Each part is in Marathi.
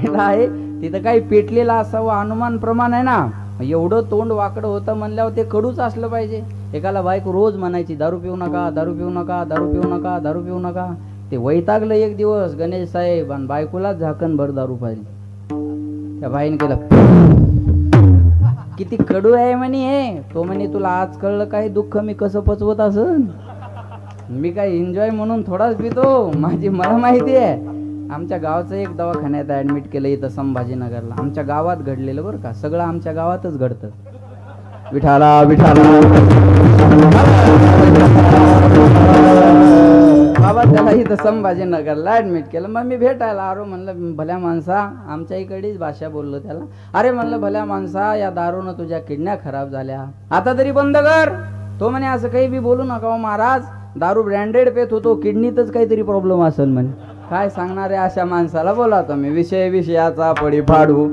बघायला आहे तिथं काही पेटलेला असावं अनुमान प्रमाण आहे ना. एवढं तोंड वाकडं होतं म्हणल्यावर ते कडूच असलं पाहिजे. एकाला बायको रोज म्हणायची दारू पिऊ नका, दारू पिऊ नका, दारू पिऊ नका, दारू पिऊ नका. ते वैतागलं एक दिवस गणेश साहेब आणि बायकोला झाकण भर दारू पाहिजे. त्या बाईने केलं किती कडू आहे म्हणे हे. तो म्हणे तुला आज कळलं काही दुःख मी कसं पचवत असन. मी काय एन्जॉय म्हणून थोडाच पितो, मला माहिती आहे. आमच्या गावाचं एक दवाखान्यात ऍडमिट केलं इथं संभाजीनगरला. आमच्या गावात घडलेलं बरं का, सगळं आमच्या गावातच घडतं. विठाला विठाला बाबा त्याला इथं संभाजीनगरला ऍडमिट केलं. मग मी भेटायला आलो. म्हणलं भल्या माणसा, आमच्या इकडेच भाषा बोललो त्याला. अरे म्हणलं भल्या माणसा, या दारूनं तुझ्या किडन्या खराब झाल्या, आता तरी बंद कर. तो म्हणे असं काही बी बोलू नका महाराज, दारू ब्रँडेड पेत होतो, किडनीतच काहीतरी प्रॉब्लेम असेल म्हणे. काय सांगणार आहे अशा माणसाला. बोला तुम्ही विषय विषयाचा पडी फाडू,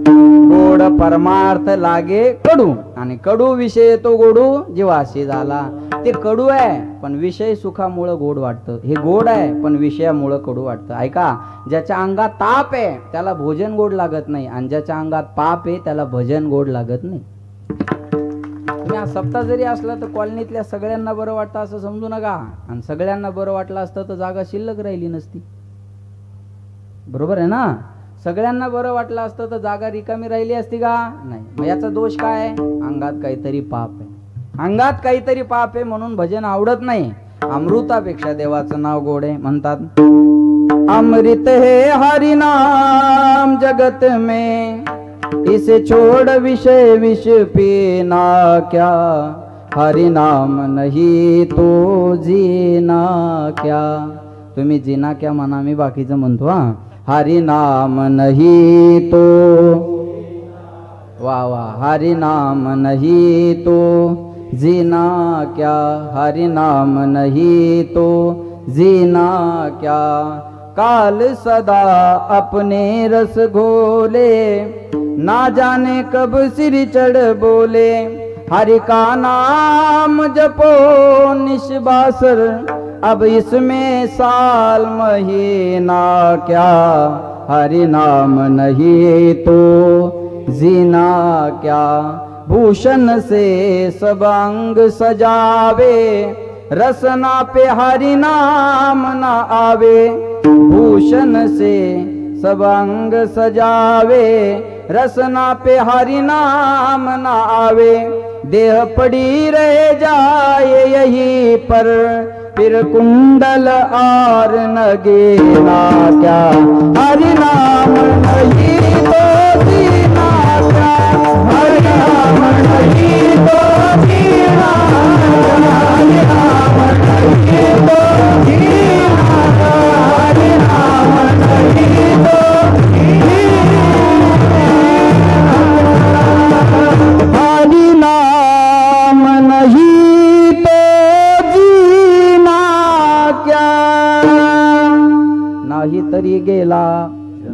गोड परमार्थ लागे कडू, आणि कडू विषय तो गोडू जीवाशी झाला. ते कडू आहे पण विषय सुखामुळं गोड वाटतं. हे गोड आहे पण विषयामुळं कडू वाटतं. ऐका, ज्याच्या अंगात ताप आहे त्याला भोजन गोड लागत नाही, आणि ज्याच्या अंगात पाप आहे त्याला भजन गोड लागत नाही. तुम्ही हा सप्ताह जरी असला तर कॉलनीतल्या सगळ्यांना बरं वाटतं असं समजू नका. आणि सगळ्यांना बरं वाटलं असतं तर जागा शिल्लक राहिली नसती. बरोबर आहे ना. सगळ्यांना बरं वाटलं असतं तर जागा रिकामी राहिली असती का? नाही. मग याचा दोष काय आहे? अंगात काहीतरी पाप आहे. अंगात काहीतरी पाप आहे म्हणून भजन आवडत नाही. अमृतापेक्षा देवाचं नाव गोड आहे. म्हणतात अमृत है हरि नाम जगत में, इसे छोड़ विषय विष पीना क्या, हरि नाम नहीं तो जीना क्या. तुम्ही जीना क्या म्हणा, मी बाकीचं म्हणतो. हा, हरि नाम नहीं तो, वाह वाह, हरि नाम नहीं तो जीना क्या, हरि नाम नहीं तो जीना क्या. काल सदा अपने रस घोले, ना जाने कब सिर चढ़ बोले. हरि का नाम जपो निस्बासर, अब इसमें साल महीना क्या, हरि नाम नहीं तो जीना क्या. भूषण से सब अंग सजावे, रसना पे हरि नाम न आवे. भूषण से सब अंग सजावे, रसना पे हरि नाम न आवे. देह पड़ी रह जाए यही पर, फिर कुंडल और नगीना क्या, हरि नाम नहीं तो जीना क्या, हरि नाम नहीं तो जीना क्या, हरि नाम नहीं तो जीना क्या, हरि नाम नहीं तो हरि नाम नहीं तो जीना क्या. नाही तरी गेला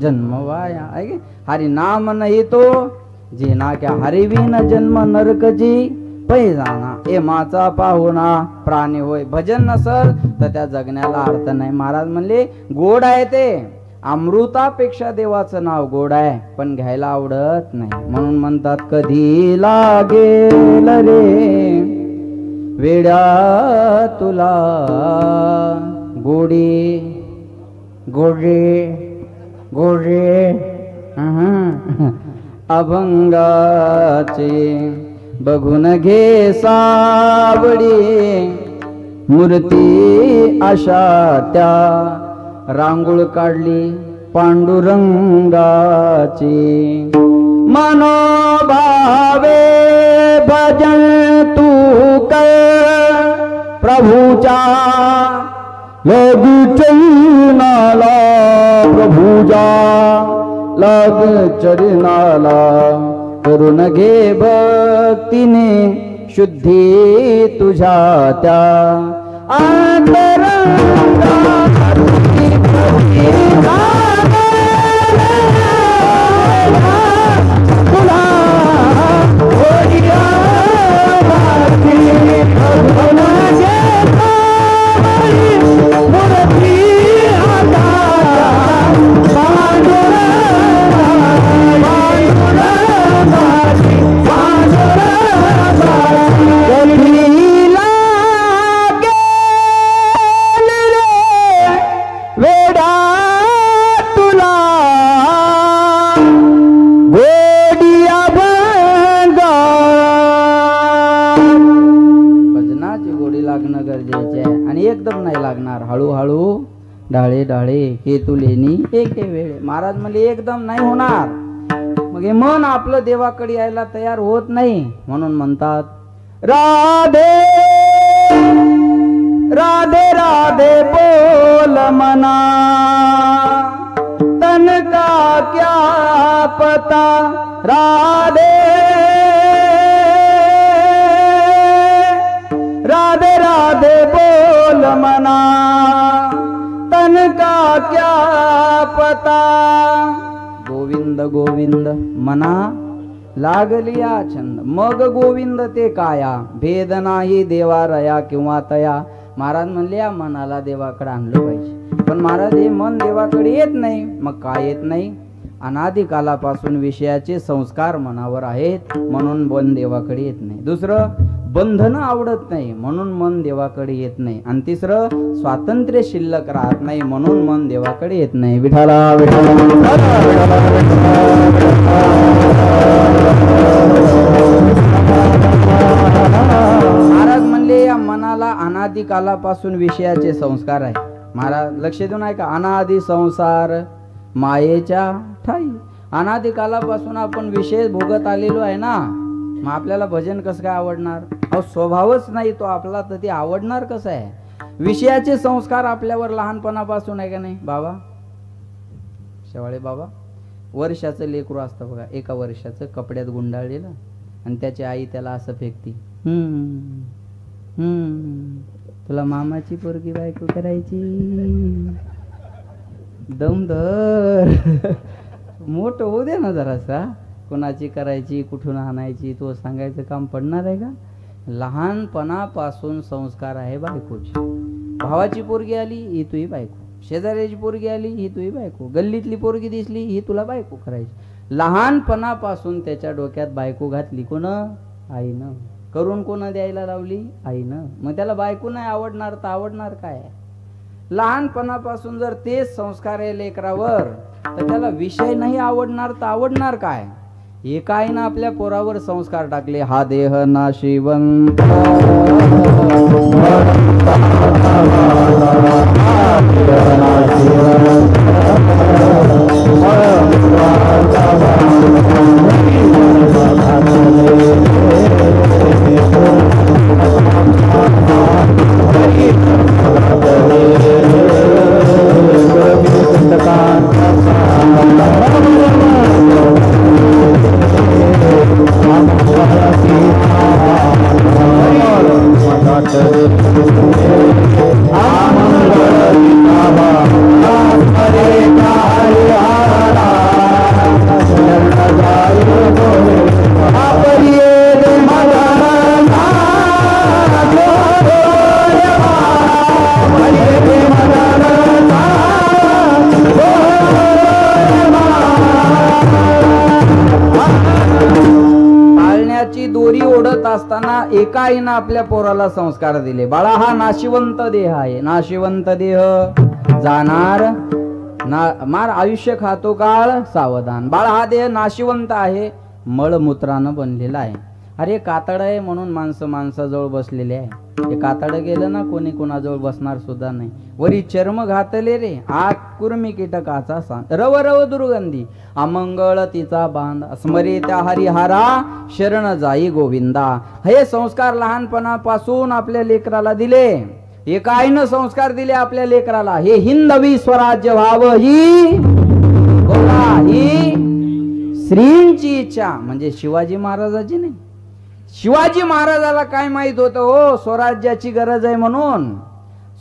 जन्म वाया. ऐके, हरि नाम नाही तो जीना क्या. हरिविन जन्म नरकची पैजाना. एमाचा पाहुणा प्राणी होय. भजन नसल तर त्या जगण्याला अर्थ नाही. महाराज म्हणले गोड आहे ते, अमृतापेक्षा देवाचं नाव गोड आहे, पण घ्यायला आवडत नाही. म्हणून म्हणतात कधी लागेल रे वेड्या तुला गोडी गोडे गोडे अभंगाचे बघून घे सावडी. मूर्ती अशा त्या रांगोळ काढली पांडुरंगाची. मनोभावे भजन तू कर प्रभूचा, लग चरणाला प्रभूजा, लग चरणाला. करून घे भक्तीने शुद्धी तुझ्या त्या अंतरंगा. डाळे हे तुलेनी एके वेळे. महाराज म्हणले एकदम नाही होणार. मग हे मन आपलं देवाकडे यायला तयार होत नाही. म्हणून म्हणतात राधे राधे राधे बोल मना तन का क्या पता. राधे राधे राधे बोल मना तन का क्या पता. गोविंद गोविंद मना लागलिया छंद. मग गोविंद ते काया भेद नाही देवा रया किंवा तया. महाराज म्हणले या मनाला देवाकडे आणलं पाहिजे. पण महाराज हे मन देवाकडे येत नाही. मग काय येत नाही? अनादिकालापासून विषयाचे संस्कार मनावर आहेत म्हणून मन देवाकडे येत नाही. दुसरं बंधन आवडत नाही म्हणून मन देवाकडे येत नाही. आणि तिसरं स्वातंत्र्य शिल्लक राहत नाही म्हणून मन देवाकडे येत नाही. विठाला महाराज म्हणले या मनाला अनादिकालापासून विषयाचे संस्कार आहे. महाराज लक्ष देऊन ऐका. अनादि संसार मायेच्या ठाई. अनादिकालापासून आपण विषय भोगत आलेलो आहे ना. मग आपल्याला भजन कसं काय आवडणार? अहो स्वभावच नाही तो आपला, तर ते आवडणार कसं आहे? विषयाचे संस्कार आपल्यावर लहानपणापासून आहे का नाही? बाबा शेवाळे बाबा वर्षाचं लेकरू असतं बघा, एका वर्षाचं कपड्यात गुंडाळलेलं आणि त्याची आई त्याला असं फेकती, तुला मामाची पोरगी बायको करायची, दम धर मोठं होऊ दे ना जरासा. कोणाची करायची, कुठून आणायची तो सांगायचं काम पडणार आहे का? लहानपणापासून संस्कार आहे बायकोची. भावाची पोरगी आली ही तुही बायको, शेजाऱ्याची पोरगी आली ही तुही बायको, गल्लीतली पोरगी दिसली ही तुला बायको करायची. लहानपणापासून त्याच्या डोक्यात बायको घातली कोण? आईनं. करून कोण द्यायला लावली? आईनं. मग त्याला बायको नाही आवडणार तर आवडणार काय? लहानपणापासून जर तेच संस्कार आहे लेकरावर तर त्याला विषय नाही आवडणार तर आवडणार काय? एका आईनं आपल्या पोरावर संस्कार टाकले, हा देह नाशिवंत असताना एका आईनं आपल्या पोराला संस्कार दिले, बाळा हा नाशिवंत देह आहे, नाशिवंत देह जाणार ना मार, आयुष्य खातो काळ सावधान. बाळा हा देह नाशिवंत आहे, मळमूत्रानं बनलेला आहे. अरे कातड आहे म्हणून माणसं माणसाजवळ बसलेले आहे. हे कातड गेलं ना कोणी कोणाजवळ बसणार सुद्धा नाही. वरी चर्म घातले रे, आत कुर्मी कीटकाचा सांद, रव रव दुर्गंधी अमंगळ तिचा बांध, स्मरे त्या हरिहारा शरण जाई गोविंदा. हे संस्कार लहानपणापासून आपल्या लेकराला दिले. एका आईनं संस्कार दिले आपल्या लेकराला, हे हिंदवी स्वराज्य व्हावं ही बोला ही श्रींची इच्छा. म्हणजे शिवाजी महाराजाची नाही. शिवाजी महाराजाला काय माहित होतं हो स्वराज्याची गरज आहे म्हणून?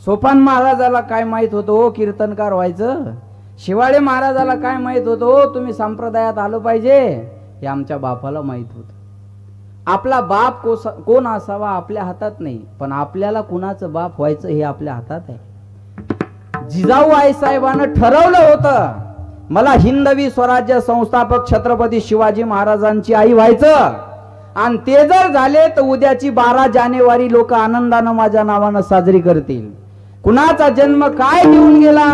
सोपान महाराजाला काय माहित होतं हो कीर्तनकार व्हायचं? शिवाळे महाराजाला काय माहित होतं हो तुम्ही संप्रदायात आलं पाहिजे? हे आमच्या बापाला माहित होतं. आपला बाप कोण असावा आपल्या हातात नाही, पण आपल्याला कुणाचं बाप व्हायचं हे आपल्या हातात आहे. जिजाऊ आईसाहेबांना ठरवलं होतं मला हिंदवी स्वराज्य संस्थापक छत्रपती शिवाजी महाराजांची आई व्हायचं, आणि ते जर झाले तर उद्याची 12 जानेवारी लोक आनंदानं माझ्या नावानं साजरी करतील. कुणाचा जन्म काय देऊन गेला,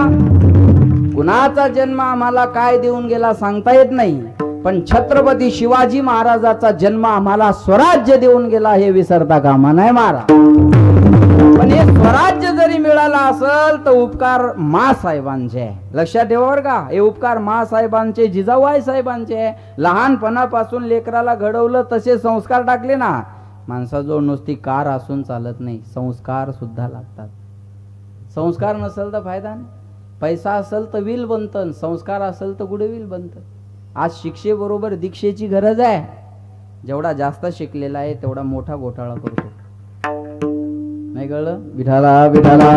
कुणाचा जन्म आम्हाला काय देऊन गेला सांगता येत नाही, पण छत्रपती शिवाजी महाराजाचा जन्म आम्हाला स्वराज्य देऊन गेला हे विसरता कामा नये महाराज. पण हे राज्य जरी मिळाला असेल तर उपकार मासाहेबांचे आहे. लक्षात ठेवा बरं का, हे उपकार मासाहेबांचे, जिजाऊबाई साहेबांचे. लहानपणापासून लेकराला घडवलं, तसे संस्कार टाकले ना. माणसाजवळ नुसती कार असून चालत नाही, संस्कार सुद्धा लागतात. संस्कार नसेल तर फायदा नाही. पैसा असेल तर विल बनतं, संस्कार असेल तर गुड विल बनतं. आज शिक्षेबरोबर दीक्षेची गरज आहे. जेवढा जास्त शिकलेला आहे तेवढा मोठा घोटाळा करतो. नाही कळलं? विठाला विठाला.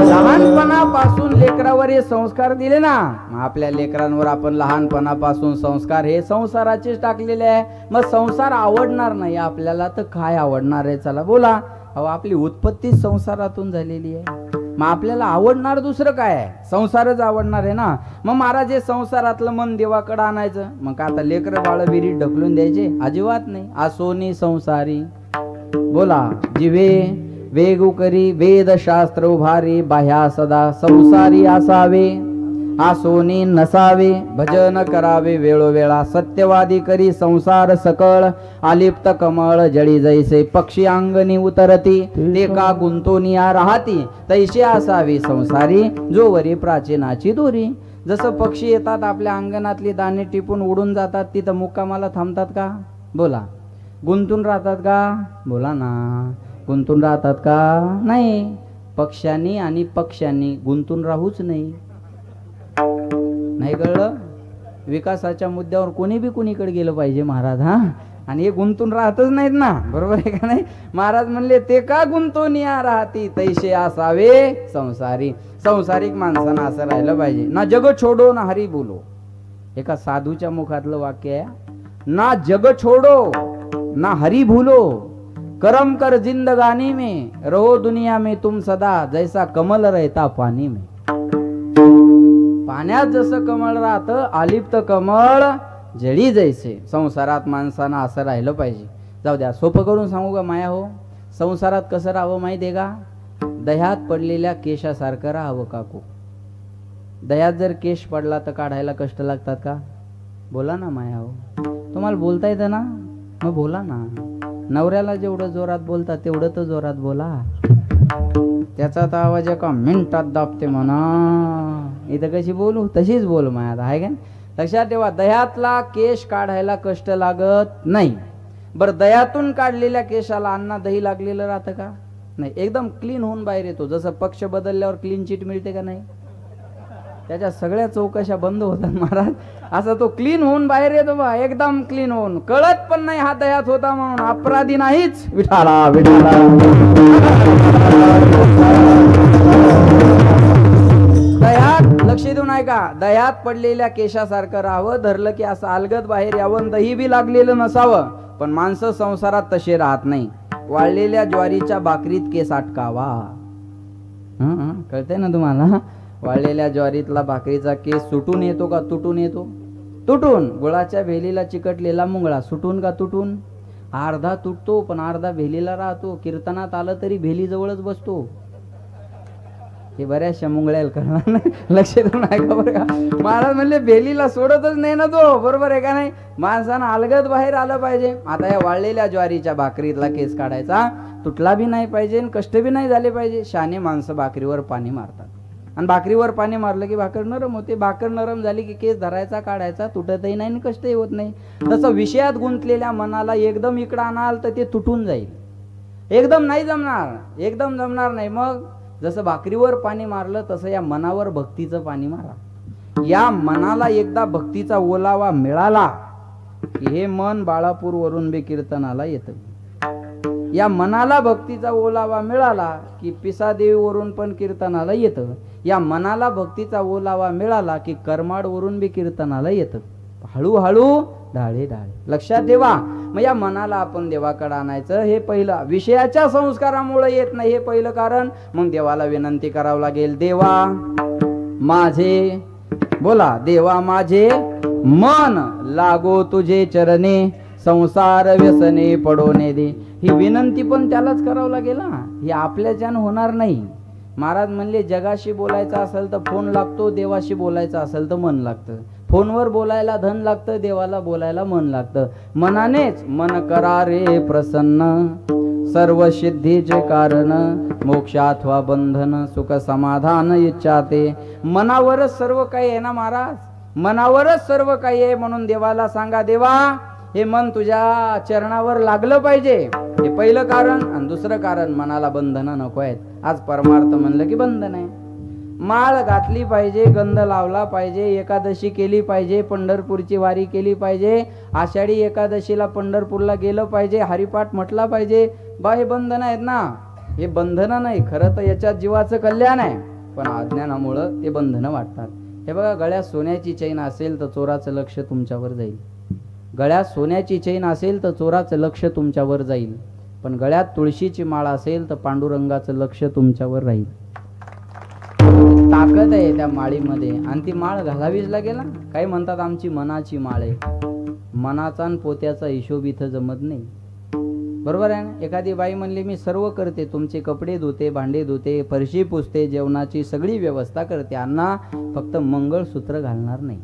लहानपणापासून लेकरावर हे संस्कार दिले ना, मग आपल्या लेकरांवर आपण लहानपणापासून संस्कार हे संसाराचेच टाकलेले आहे. मग संसार आवडणार नाही आपल्याला तर काय आवडणार आहे? चला बोला. अहो, आपली उत्पत्ती संसारातून झालेली आहे. मग आपल्याला आवडणार दुसरं काय आहे? संसारच आवडणार आहे ना. मग महाराज हे संसारातलं मन देवाकडे आणायचं. मग का आता लेकर बाळ विरीत ढकलून द्यायचे? अजिबात नाही. आसोनी संसारी बोला, जिवे वेगू करी वेद शास्त्र उभारी, बाह्या सदा संसारी असावे. आसोनी नसावे भजन करावे वेळोवेळा, सत्यवादी करी संसार सकळ. आलिप्त कमळ जळी जैसे पक्षी अंगणी उतरती, ते का गुंतोनिया राहती. तैसे असावे संसारी जोवरी प्राचीनाची दोरी. जसं पक्षी येतात आपल्या अंगणातली दाणे टिपून उडून जातात, तिथं मुक्कामाला थांबतात का? बोला. गुंतून राहतात का? बोला ना. गुंतून राहतात का? नाही. पक्ष्यांनी आणि पक्ष्यांनी गुंतून राहूच नाही. नाही कळलं? विकासाच्या मुद्द्यावर कोणी बी कोणीकडे गेलं पाहिजे महाराज. हा, आणि हे गुंतून राहतच नाहीत ना, बरोबर आहे का नाही? महाराज म्हणले ते का गुंतोनिया राहती, तैसे असावे संसारी. संसारिक माणसानं असं राहिलं पाहिजे. ना जग छोडो ना हरी बोलो. एका साधूच्या मुखातलं वाक्य आहे. ना जग छोडो ना हरी भूलो, करम कर जिंदगानी में, रहो दुनिया में तुम सदा, जैसा कमल रहता पानी में. पाण्यात जसं कमळ राहतं, आलिप्त कमळ जळी जैसे. संसारात माणसानं असं राहिलं पाहिजे. जाऊ द्या, सोपं करून सांगू का माया हो? संसारात कसं राहावं माहिती आहे का? दह्यात पडलेल्या केशासारखं राहावं काकू. दह्यात जर केश पडला तर काढायला कष्ट लागतात का? बोला ना माया हो. तुम्हाला बोलता येतं ना, मग बोला ना. नवऱ्याला जेवढं जोरात बोलता तेवढं तर जोरात बोला. त्याचा तर आवाज एका मिनिटात दाबते म्हणा. इथं कशी बोलू तशीच बोल मायात, आहे का? लक्षात ठेवा, दह्यातला केश काढायला कष्ट लागत नाही. बरं, दह्यातून काढलेल्या केशाला अण्णा दही लागलेलं राहतं का? नाही. एकदम क्लीन होऊन बाहेर येतो. जसं पक्ष बदलल्यावर क्लीन चिट मिळते का नाही? त्याच्या सगळ्या चौकशा बंद होतात महाराज. असं तो क्लीन होऊन बाहेर येतो बा, एकदम क्लीन होऊन. कळत पण नाही हा दह्यात होता म्हणून. अपराधी नाहीच. विठाला विठाला. दह्यात लक्ष देऊन ऐका. दह्यात पडलेल्या केशासारखं राहावं. धरलं की असं अलगद बाहेर यावं. दही बी लागलेलं नसावं. पण माणसं संसारात तसे राहत नाही. वाळलेल्या ज्वारीच्या भाकरीत केस अटकावा. कळतंय ना तुम्हाला? वाळलेल्या ज्वारीतला भाकरीचा केस सुटून येतो का तुटून येतो? तुटून. गुळाच्या भेलीला चिकटलेला मुंगळा सुटून का तुटून? अर्धा तुटतो पण अर्धा भेलीला राहतो. कीर्तनात आलं तरी भेली जवळच बसतो. हे बऱ्याचशा मुंगळ्याला करणार नाही. लक्ष देऊन ऐका बरं का. महाराज म्हणले भेलीला सोडतच नाही ना तो, बरोबर आहे का नाही? माणसानं अलगद बाहेर आलं पाहिजे. आता या वाळलेल्या ज्वारीच्या भाकरीतला केस काढायचा, तुटला बी नाही पाहिजे आणि कष्ट बी नाही झाले पाहिजे. शाने माणसं भाकरीवर पाणी मारतात आणि भाकरीवर पाणी मारलं की भाकर नरम होते. भाकर नरम झाली की केस धरायचा काढायचा, तुटतही नाही आणि कष्टही होत नाही. तसं विषयात गुंतलेल्या मनाला एकदम इकडं आणाल तर ते तुटून जाईल. एकदम नाही जमणार, एकदम जमणार नाही. मग जसं भाकरीवर पाणी मारलं तसं या मनावर भक्तीचं पाणी मारा. या मनाला एकदा भक्तीचा ओलावा मिळाला की हे मन बाळापूर वरून बी कीर्तनाला येतं. या मनाला भक्तीचा ओलावा मिळाला की पिसादेवी वरून पण कीर्तनाला येतं. या मनाला भक्तीचा ओलावा मिळाला की करमाड वरून बी कीर्तनाला येतं. हळूहळू डाळे डाळे. लक्षात ठेवा. मग या मनाला आपण देवाकडे आणायचं. हे पहिलं. विषयाच्या संस्कारामुळे येत नाही, हे पहिलं कारण. मग देवाला विनंती करावं लागेल. देवा माझे, बोला, देवा माझे मन लागो तुझे चरणे, संसार व्यसने पडोने दे. ही विनंती पण त्यालाच करावं लागेल ना. ही आपल्याच्यानं होणार नाही. महाराज म्हणले जगाशी बोलायचं असेल तर फोन लागतो, देवाशी बोलायचं असेल तर मन लागतं. फोनवर बोलायला धन लागतं, देवाला बोलायला मन लागतं. मनानेच मन करा रे प्रसन्न, सर्व सिद्धीचे कारण मोक्ष अथवा बंधन, सुख समाधान इच्छा ते. मनावरच सर्व काही आहे ना महाराज, मनावरच सर्व काही आहे. म्हणून देवाला सांगा, देवा हे मन तुझ्या चरणावर लागलं पाहिजे. हे पहिलं कारण. आणि दुसरं कारण, मनाला बंधनं नको आहेत. आज परमार्थ म्हणलं की बंधन आहे. माळ घातली पाहिजे, गंध लावला पाहिजे, एकादशी केली पाहिजे, पंढरपूरची वारी केली पाहिजे, आषाढी एकादशीला पंढरपूरला गेलं पाहिजे, हरिपाठ म्हटला पाहिजे. बा हे बंधन आहेत ना, हे बंधनं नाही. खरं तर याच्यात जीवाचं कल्याण आहे, पण अज्ञानामुळं ते बंधनं वाटतात. हे बघा, गळ्यात सोन्याची चैन असेल तर चोराचं लक्ष तुमच्यावर जाईल. गळ्यात सोन्याची चैन असेल तर चोराचं लक्ष तुमच्यावर जाईल. पण गळ्यात तुळशीची माळ असेल तर पांडुरंगाचं लक्ष तुमच्यावर राहील. ताकद आहे त्या माळीमध्ये. आणि ती माळ घालावीच लागेल ना. काही म्हणतात आमची मनाची माळ आहे. मनाचा आणि पोत्याचा हिशोब इथं जमत नाही. बरोबर आहे ना. एखादी बाई म्हणली मी सर्व करते, तुमचे कपडे धुते, भांडे धुते, फरशी पुसते, जेवणाची सगळी व्यवस्था करते, अण्णा फक्त मंगळसूत्र घालणार नाही,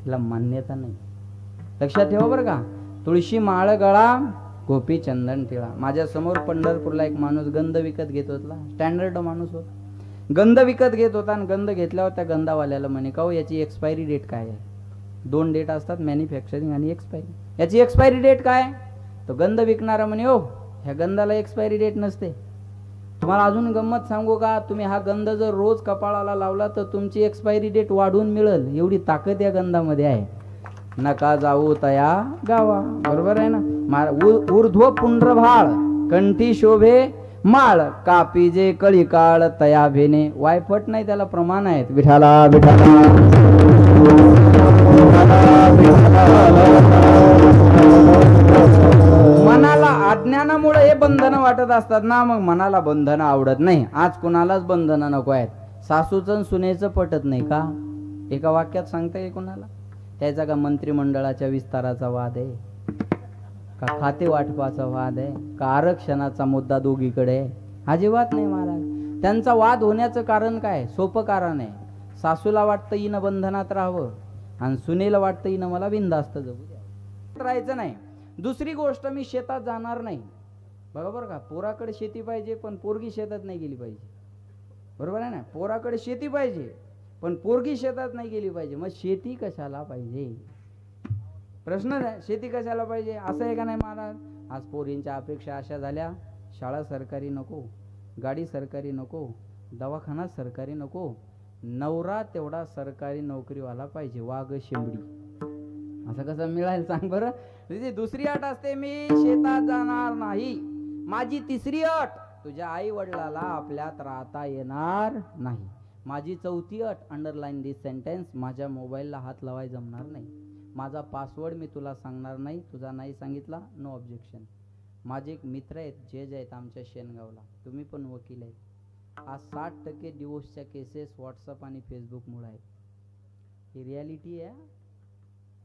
तिला मान्यता नाही. लक्षात ठेवा बरं का. तुळशी माळ गळा, गोपी चंदन टिळा. माझ्या समोर पंढरपूरला एक माणूस गंध विकत घेत होता. स्टँडर्ड माणूस होता. गंध विकत घेत होता आणि गंध घेतल्यावर त्या गंधावाल्याला म्हणे, का हो याची एक्सपायरी डेट काय आहे? 2 डेट असतात, मॅन्युफॅक्चरिंग आणि एक्सपायरी. याची एक्सपायरी डेट काय? तो गंध विकणारा म्हणे, ओ ह्या गंधाला एक्सपायरी डेट नसते. तुम्हाला अजून गंमत सांगू का? तुम्ही हा गंध जर रोज कपाळाला लावला तर तुमची एक्सपायरी डेट वाढून मिळेल, एवढी ताकद या गंधामध्ये आहे. नका जाऊ तया गावा. बरोबर आहे ना. ऊर्ध्व पुंड्रभाळ कंठी शोभे माळ, कापीजे कळी काळ तया भेने. वायफट नाही, त्याला प्रमाण आहेत. विठाला विठाला मनाला अज्ञानामुळे हे बंधन वाटत असतात ना, मग मनाला बंधन आवडत नाही. आज कुणालाच बंधन नको आहेत. सासूचं सुनेचं पटत नाही का? एका वाक्यात सांगता येईल कुणाला? त्याचा का मंत्रिमंडळाच्या विस्ताराचा वाद आहे, का खाते वाटपाचा वाद आहे, का आरक्षणाचा मुद्दा दोघीकडे आहे? अजिबात नाही महाराज. त्यांचा वाद होण्याचं कारण काय? सोपं कारण आहे. सासूला वाटतं हिनं बंधनात राहावं आणि सुनेला वाटतं हिनं मला बिनधास्त जगू द्या, राहायचं नाही. दुसरी गोष्ट, मी शेतात जाणार नाही. बरोबर का. पोराकडे शेती पाहिजे पण पोरगी शेतात नाही गेली पाहिजे. बरोबर आहे ना. पोराकडे शेती पाहिजे पण पोरगी शेतात नाही गेली पाहिजे. मग शेती कशाला पाहिजे? प्रश्न आहे, शेती कशाला पाहिजे? असं आहे का नाही महाराज? आज पोरींच्या अपेक्षा अशा झाल्या, शाळा सरकारी नको, गाडी सरकारी नको, दवाखाना सरकारी नको, नवरा तेवढा सरकारी नोकरीवाला पाहिजे. वाघ शेंबडी असं कसं मिळायला सांग बरं. दुसरी अट असते, मी शेतात जाणार नाही. माझी तिसरी अट, तुझ्या आई वडिलाला आपल्यात राहता येणार नाही. माझी चौथी अट, अंडरलाईन दिस सेंटेन्स, माझ्या मोबाईलला हात लावाय जमणार नाही. माझा पासवर्ड मी तुला सांगणार नाही, तुझा नाही सांगितला नो ऑब्जेक्शन. माझे एक मित्र आहेत, जज आहेत आमच्या शेनगावला, तुम्ही पण वकील आहेत. आज 60% डिवोर्सच्या केसेस व्हॉट्सअप आणि फेसबुकमुळे आहेत. ही रियालिटी आहे.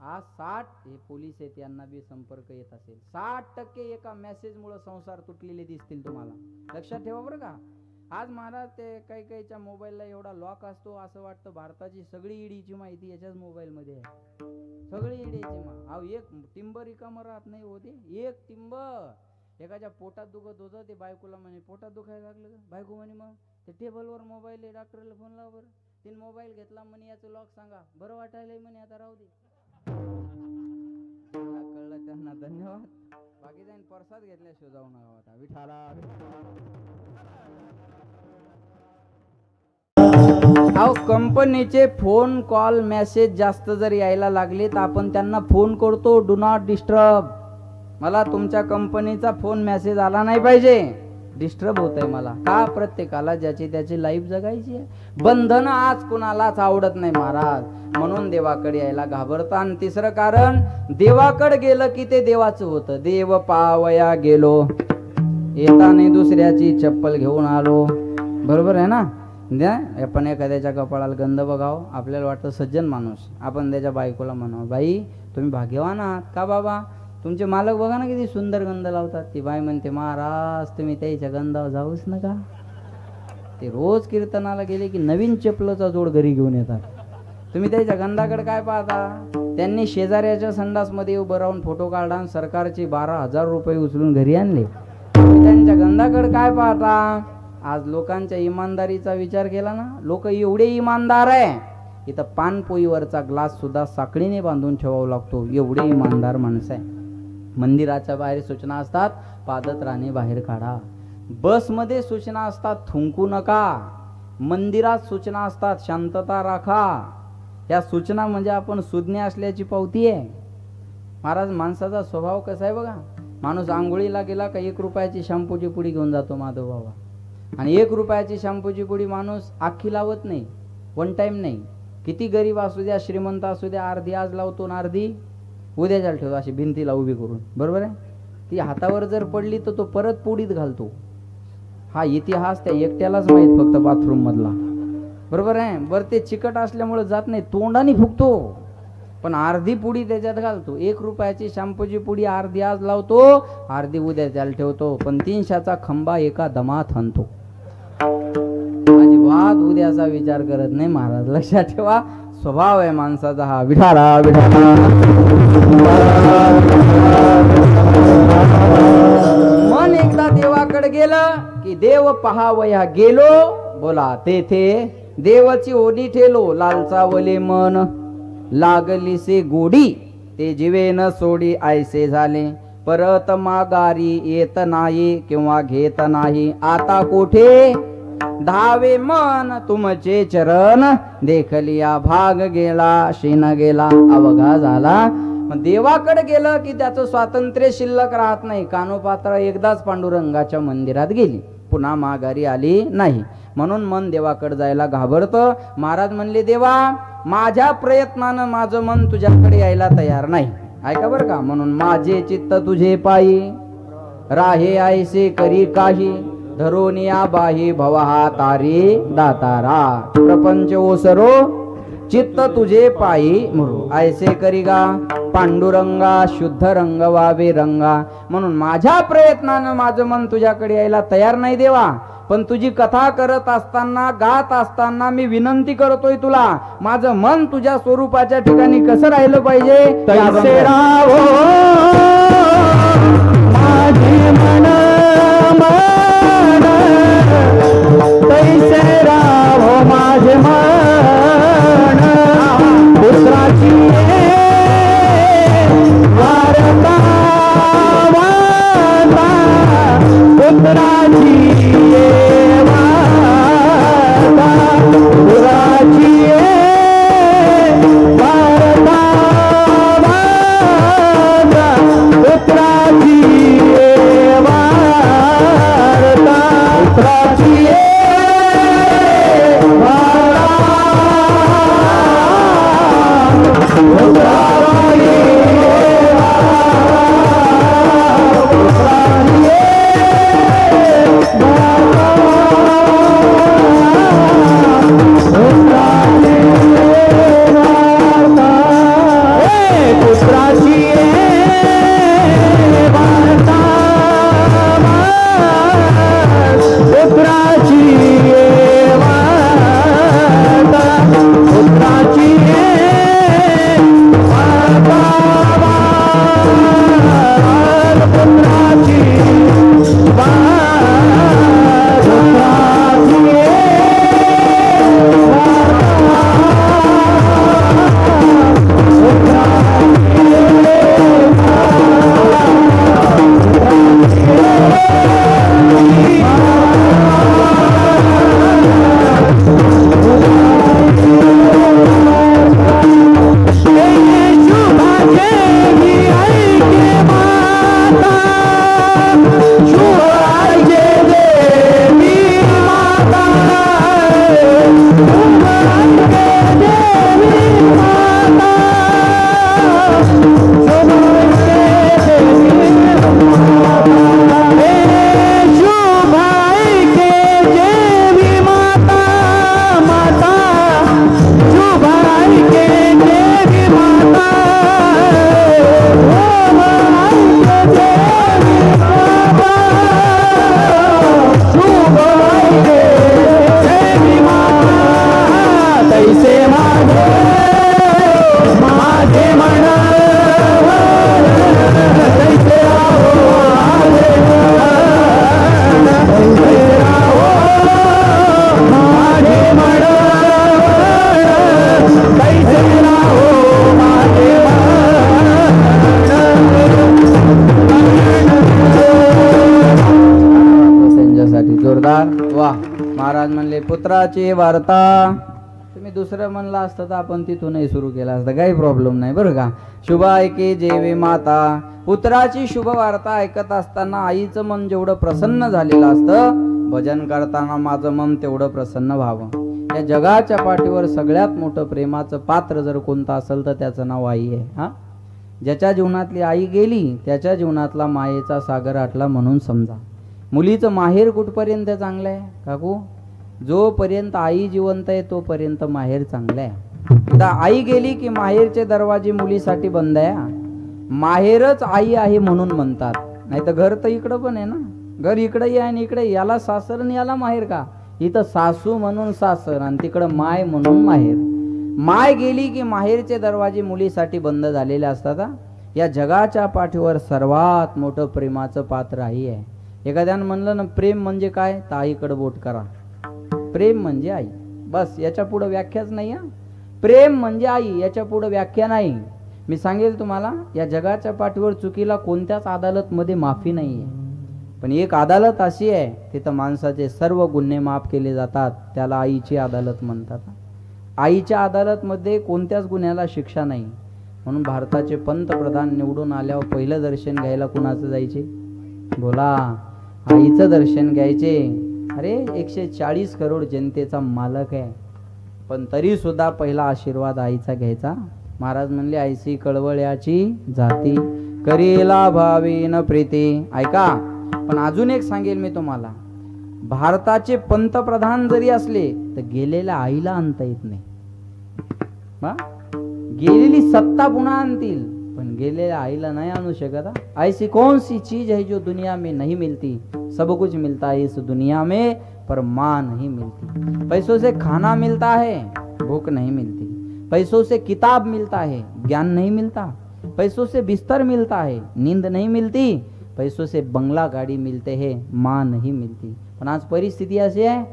आज 60 हे पोलीस आहेत, यांना बी संपर्क येत असेल. 60% एका मेसेजमुळे संसार तुटलेले दिसतील तुम्हाला. लक्षात ठेवा बरं का. आज महाराज ते काही काहीच्या मोबाईलला एवढा लॉक असतो, असं वाटतं भारताची सगळी ईडीची माहिती याच्याच मोबाईलमध्ये आहे. सगळी ईडीची माहिती. एक टिंब रिकामं राहत नाही होते. एक टिंब एकाच्या पोटात दुखत होतं, ते बायकोला म्हणे पोटात दुखायला लागलं का? बायको म्हणे मग ते टेबलवर मोबाईल आहे, डॉक्टरला फोन लाव बरं. तिने मोबाईल घेतला, म्हणे याचं लॉक सांगा. बरं वाटायलंय म्हणे, आता राहू दे. कळलं त्यांना, धन्यवाद. बाकी जाईन परसाद घेतल्याशिवाय जाऊ नका होता. विठाला अहो, कंपनीचे फोन कॉल मेसेज जास्त जर यायला लागले तर आपण त्यांना फोन करतो, डू नॉट डिस्टर्ब. मला तुमच्या कंपनीचा फोन मेसेज आला नाही पाहिजे, डिस्टर्ब होत आहे मला. का? प्रत्येकाला ज्याची त्याची लाईफ जगायची आहे. बंधन आज कुणालाच आवडत नाही महाराज. म्हणून देवाकडे यायला घाबरता. आणि तिसरं कारण, देवाकडे गेलं की ते देवाचं होतं. देव पावया गेलो, येताना दुसऱ्याची चप्पल घेऊन आलो. बरोबर आहे ना. आपण एखाद्याच्या कपाळाला गंध बघाव, आपल्याला वाटतं सज्जन माणूस. आपण त्याच्या बायकोला म्हणावं, बाई तुम्ही भाग्यवान आहात. का बाबा? तुमचे मालक बघा ना किती सुंदर गंध लावतात. ती बाई म्हणते, महाराज तुम्ही त्याच्या गंधावर जाऊच नका. ते रोज कीर्तनाला गेले की नवीन चपलाचा जोड घरी घेऊन येतात. तुम्ही त्याच्या गंधाकडे काय पाहता? त्यांनी शेजाऱ्याच्या संडासमध्ये उभं राहून फोटो काढला आणि सरकारचे 12,000 रुपये उचलून घरी आणले. तुम्ही त्यांच्या गंधाकडे काय पाहता? आज लोकांच्या इमानदारीचा विचार केला ना, लोक एवढे इमानदार आहे, इथं पानपोईवरचा ग्लास सुद्धा साखळीने बांधून ठेवावा लागतो, एवढे इमानदार माणसं आहे. मंदिराच्या बाहेर सूचना असतात, पादत्राणे बाहेर काढा. बसमध्ये सूचना असतात, थुंकू नका. मंदिरात सूचना असतात, शांतता राखा. या सूचना म्हणजे आपण सुज्ञ असल्याची पावती आहे. महाराज, माणसाचा स्वभाव कसा आहे बघा. माणूस आंघोळीला गेला का 1 रुपयाची शॅम्पूची पुडी घेऊन जातो माधव बाबा, आणि 1 रुपयाची शॅम्पूची पुडी माणूस आखी लावत नाही, वन टाइम नाही. किती गरीब असू द्या, श्रीमंत असू द्या, अर्धी आज लावतो आणि अर्धी उद्याच्याला ठेवतो, अशी भिंतीला उभी करून. बरोबर आहे? ती हातावर जर पडली तर तो परत पुडीत घालतो. हा इतिहास त्या एकट्यालाच माहीत, फक्त बाथरूम मधला. बरोबर आहे? बरं, ते चिकट असल्यामुळे जात नाही, तोंडाने फुकतो, पण अर्धी पुडी त्याच्यात घालतो. 1 रुपयाची शॅम्पूची पुडी अर्धी आज लावतो, अर्धी उद्या त्याला ठेवतो, पण 300चा खंबा एका दमात हाणतो. अजिबात उद्याचा विचार करत नाही महाराज. लक्षात ठेवा, स्वभाव आहे माणसाचा हा. विठाला विठाला. मन एकदा देवाकडे गेलं की देव पहावया गेलो, बोला तेथे देवाची ओढी ठेलो. लालचावले मन लागली से गोडी, ते जीवे न सोडी ऐसे झाले. परत माघारी येत नाही किंवा घेत नाही. आता कोठे धावे मन तुमचे चरण, देखलिया भाग गेला शेण गेला. अवघा झाला. मग देवाकडे गेलं की त्याचं स्वातंत्र्य शिल्लक राहत नाही. कानोपात्र एकदाच पांडुरंगाच्या मंदिरात गेली, पुन्हा माघारी आली नाही. म्हणून मन देवाकडे जायला घाबरतं. महाराज म्हणले, देवा, माझ्या प्रयत्नानं माझं मन तुझ्याकडे यायला तयार नाही. ऐका बरं का. म्हणून माझे चित्त तुझे पायी, राहे ऐसे करी काही. धरोनिया बाही भवहा तारी दातारा. प्रपंच ओसरो चित्त तुझे पायी मुरू. ऐसे करीगा पांडुरंगा, शुद्ध रंग वावे रंगा. म्हणून माझ्या प्रयत्नानं माझं मन तुझ्याकडे यायला तयार नाही देवा. पण तुझी कथा करत असताना, गात असताना मी विनंती करतोय तुला, माझं मन तुझ्या स्वरूपाच्या ठिकाणी कसं राहिलं पाहिजे. तैसे राहो माझे मन, तैसे राहो माझे मन. पुत्राची वार्ता वार्ता, पुत्राची वार्ता, पुत्राची वार्ता वार्ता, पुत्राची वार्ता, पुत्राची वार्ता. प्रेमाची वार्ता. तुम्ही दुसरं म्हणलं असतं तर आपण तिथूनही सुरू केलं असतं, काही प्रॉब्लेम नाही बरं का. शुभ ऐके जेवे माता. पुत्राची शुभ वार्ता ऐकत असताना आईचं मन जेवढं प्रसन्न झालेलं असतं, भजन करताना माझं मन तेवढं प्रसन्न व्हावं. या जगाच्या पाठीवर सगळ्यात मोठं प्रेमाचं पात्र जर कोणतं असेल तर त्याचं नाव आई आहे. हा, ज्याच्या जीवनातली आई गेली त्याच्या जीवनातला मायेचा सागर आटला म्हणून समजा. मुलीचं माहेर कुठपर्यंत चांगलं आहे काकू? जोपर्यंत आई जिवंत आहे तोपर्यंत माहेर चांगलं आहे. आता आई गेली की माहेरचे दरवाजे मुलीसाठी बंद आहे. माहेरच आई आहे म्हणून म्हणतात, नाही तर घर तर इकडं पण आहे ना. घर इकडंही आहे आणि इकडे, याला सासर आणि याला माहेर का? इथं सासू म्हणून सासर आणि तिकडं माय म्हणून माहेर. माय गेली की माहेरचे दरवाजे मुलीसाठी बंद झालेले असतात. या जगाच्या पाठीवर सर्वात मोठं प्रेमाचं पात्र आई आहे. एखाद्यानं म्हणलं ना प्रेम म्हणजे काय, तर आईकडे बोट करा. प्रेम म्हणजे आई, बस, याच्या पुढे व्याख्याच नाही. प्रेम म्हणजे आई, याच्या पुढे व्याख्या नाही. मी सांगेल तुम्हाला, या जगाच्या पाठीवर चुकीला कोणत्याच अदालतमध्ये माफी नाही आहे. पण एक अदालत अशी आहे, तिथं माणसाचे सर्व गुन्हे माफ केले जातात, त्याला आईची अदालत म्हणतात. आईच्या अदालतमध्ये कोणत्याच गुन्ह्याला शिक्षा नाही. म्हणून भारताचे पंतप्रधान निवडून आल्यावर पहिलं दर्शन घ्यायला कुणाचं जायचे? बोला, आईचं दर्शन घ्यायचे. अरे 140 करोड जनतेचा मालक आहे, पण तरी सुद्धा पहिला आशीर्वाद आईचा घ्यायचा. महाराज म्हणले, ऐसी कळवळ्याची जाती करीला भावीन प्रीती. ऐका, पण अजून एक सांगेल मी तुम्हाला, भारताचे पंतप्रधान जरी असले तर गेलेल्या आईला आणता येत नाही. गेलेली सत्ता पुन्हा आणतील, पण गेलेल्या आईला नाही आणू शकत. ऐसी कौन सी चीज है जो दुनिया में नहीं मिलती? सब कुछ मिलता है इस दुनिया में, पर माँ नहीं मिलती. पैसों से खाना मिलता है, भूख नहीं मिलती. पैसों से किताब मिलता है, ज्ञान नहीं मिलता. पैसों से बिस्तर मिलता है, नींद नहीं मिलती. पैसों से बंगला गाड़ी मिलते हैं, माँ नहीं मिलती. पण आज परिस्थिती अशी आहे,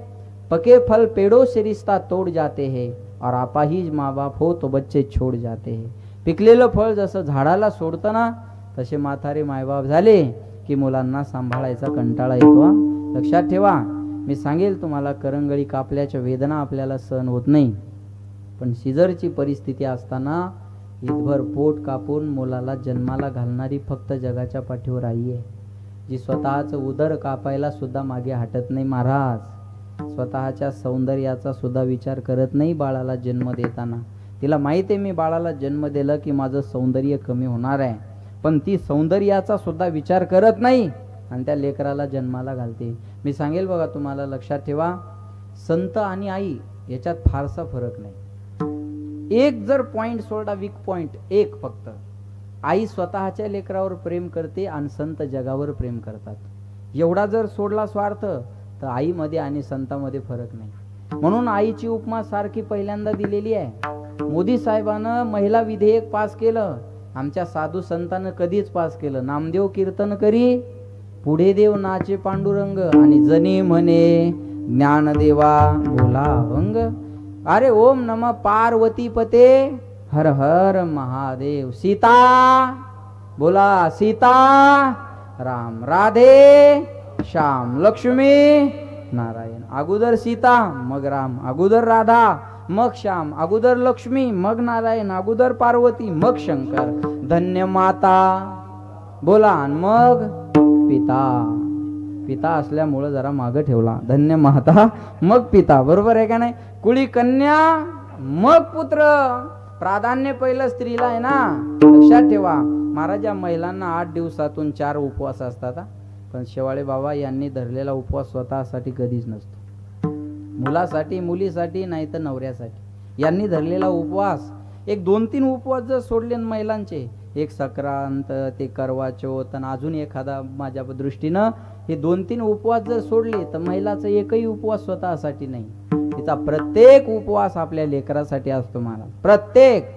पके फल पेड़ों से रिश्ता तोड़ जाते हैं और आपाहिज माँ बाप हो तो बच्चे छोड़ जाते हैं. पिकलेलं फळ जसं झाडाला सोडतं ना, तसे म्हातारे मायबाप झाले की मुलांना सांभाळायचा कंटाळा येतो. लक्षात ठेवा, मी सांगेल तुम्हाला, करंगळी कापल्याच्या वेदना आपल्याला सहन होत नाही, पण सिजरची परिस्थिती असताना ईदभर पोट कापून मुलाला जन्माला घालणारी फक्त जगाच्या पाठीवर आई आहे, जी स्वतःचं उदर कापायला सुद्धा मागे हटत नाही. महाराज स्वतःच्या सौंदर्याचा सुद्धा विचार करत नाही बाळाला जन्म देताना. तिला माहिती आहे मी बाळाला जन्म दिलं की माझं सौंदर्य कमी होणार आहे, पण ती सौंदर्याचा सुद्धा विचार करत नाही आणि त्या लेकराला जन्माला घालते. मी सांगेल बघा तुम्हाला, लक्षात ठेवा, संत आणि आई याच्यात फारसा फरक नाही. एक जर पॉइंट सोडा, वीक पॉइंट एक फक्त, आई स्वतःच्या लेकरावर प्रेम करते आणि संत जगावर प्रेम करतात. एवढा जर सोडला स्वार्थ, तर आईमध्ये आणि संतामध्ये फरक नाही. म्हणून आईची उपमा सारखी पहिल्यांदा दिलेली आहे. मोदी साहेबानं महिला विधेयक पास केलं, आमच्या साधू संतानं कधीच पास केलं. नामदेव कीर्तन करी, पुढे देव नाचे पांडुरंग, आणि जनी म्हणे ज्ञानदेवा बोला अभंग. अरे ओम नमः पार्वती पते हर हर महादेव. सीता बोला सीता राम, राधे श्याम, लक्ष्मी नारायण. अगोदर सीता मग राम, अगोदर राधा मग श्याम, अगोदर लक्ष्मी मग नारायण, अगोदर पार्वती मग शंकर. धन्य माता बोला, आणि मग पिता. पिता असल्यामुळे जरा मागे ठेवला. धन्य माता मग पिता, बरोबर आहे का नाही? कुळी कन्या मग पुत्र. प्राधान्य पहिलं स्त्रीला आहे ना. लक्षात ठेवा महाराज, या महिलांना 8 दिवसातून 4 उपवास असतात, पण शेवाळे बाबा यांनी धरलेला उपवास स्वतःसाठी कधीच नसतो. मुलासाठी, मुलीसाठी, नाही तर नवऱ्यासाठी यांनी धरलेला उपवास. एक 2-3 उपवास जर सोडले महिलांचे, एक संक्रांत, ते करवा चौथ, आणि अजून एखादा माझ्या दृष्टीनं हे 2-3 उपवास जर सोडले, तर महिलाचा एकही उपवास स्वतःसाठी नाही. तिचा प्रत्येक उपवास आपल्या लेकरासाठी असतो. मला प्रत्येक,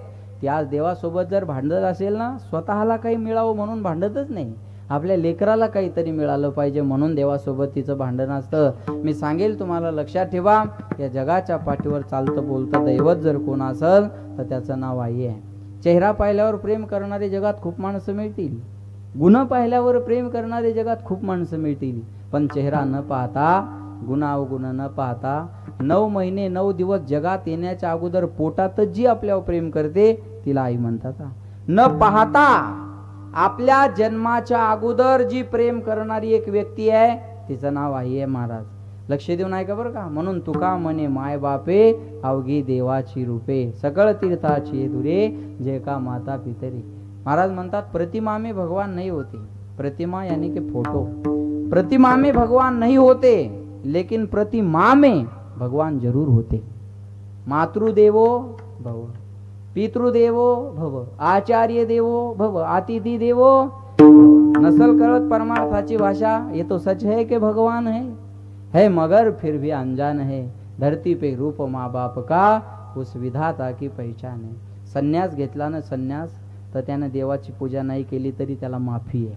ती आज देवासोबत जर भांडत असेल ना, स्वतःला काही मिळावं म्हणून भांडतच नाही, आपल्या लेकराला काहीतरी मिळालं पाहिजे म्हणून देवासोबत तिचं भांडण असतं. मी सांगेल तुम्हाला, लक्षात ठेवा, या जगाच्या पाठीवर चालतं बोलतं दैवत जर कोण असेल तर त्याचं नाव आई आहे. चेहरा पाहिल्यावर प्रेम करणारे जगात खूप माणसं मिळतील, गुण पाहिल्यावर प्रेम करणारे जगात खूप माणसं मिळतील, पण चेहरा न पाहता, गुणावगुण न पाहता 9 महिने 9 दिवस जगात येण्याच्या अगोदर पोटातच जी आपल्यावर प्रेम करते तिला आई म्हणतात. न पाहता आपल्या जन्माच्या अगोदर जी प्रेम करणारी एक व्यक्ती आहे तिचं नाव आई आहे महाराज. लक्ष देऊन ऐका बरं का. म्हणून तुका म्हणे माय बापे अवघी देवाची रूपे सकळ तीर्थाची दुरे जे का माता पितरी. महाराज म्हणतात प्रतिमा में भगवान नहीं होते. प्रतिमा यानी कि फोटो. प्रतिमा में भगवान नहीं होते लेकिन प्रतिमा में भगवान जरूर होते. मातृदेवो भव, पितृदेवो भव, आचार्य देवो भव, अतिथि देवो. नसल कळत परमार्थाची भाषा. ये तो सच है कि भगवान है मगर फिर भी अनजान है. धरती पे रूप माँ बाप का उस विधाता की पहचान है. संन्यास घेतला ना संन्यास तर त्याने देवाची पूजा नाही केली तरी त्याला माफी आहे.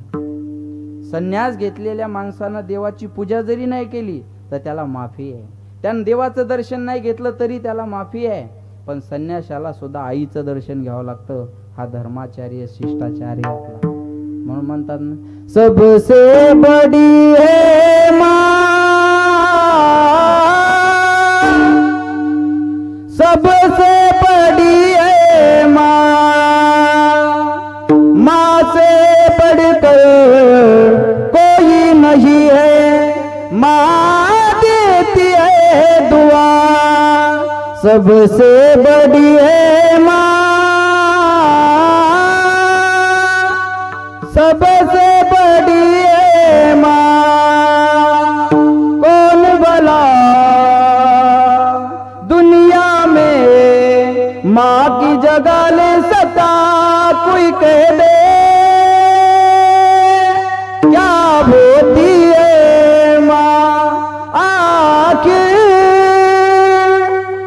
संन्यास घेतलेल्या माणसानं देवाची पूजा जरी नाही केली तर त्याला माफी आहे. त्यानं देवाचं दर्शन नाही घेतलं तरी त्याला माफी आहे. पण संन्याशाला सुद्धा आईचं दर्शन घ्यावं लागतं. हा धर्माचार्य शिष्टाचार्य आपला. म्हणून म्हणतात ना सबसे बडी है माँ, सबसे बड़ी है माँ, माँ से बढ़कर कोई नहीं है. माँ देती है दुआ सबसे बड़ी है माँ, सबसे बड़ी है माँ. कौन भला दुनिया में माँ की जगह ले सकता कोई कह दे. क्या होती है माँ आखिर,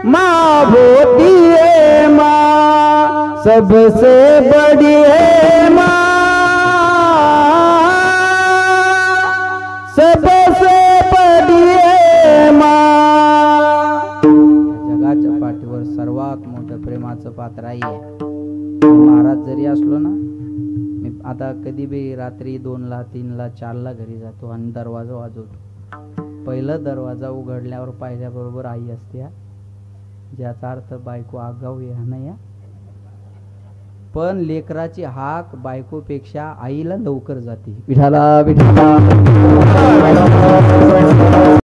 माँ होती है माँ सबसे बड़ी है माँ, सबसे बड़ी है माँ. जगाच्या पाठीवर सर्वात मोठं प्रेमाचं पात्र आई आहे. महाराज जरी असलो ना, मी आता कधी बी रात्री 2ला 3ला 4ला घरी जातो आणि दरवाजा वाजवतो. पहिलं दरवाजा उघडल्यावर पाहिल्याबरोबर आई असते. ज्याचा अर्थ बायको आगाऊ आहे नाही. पण लेकराची हाक बायकोपेक्षा आईला लवकर जाते. विठाला विठाला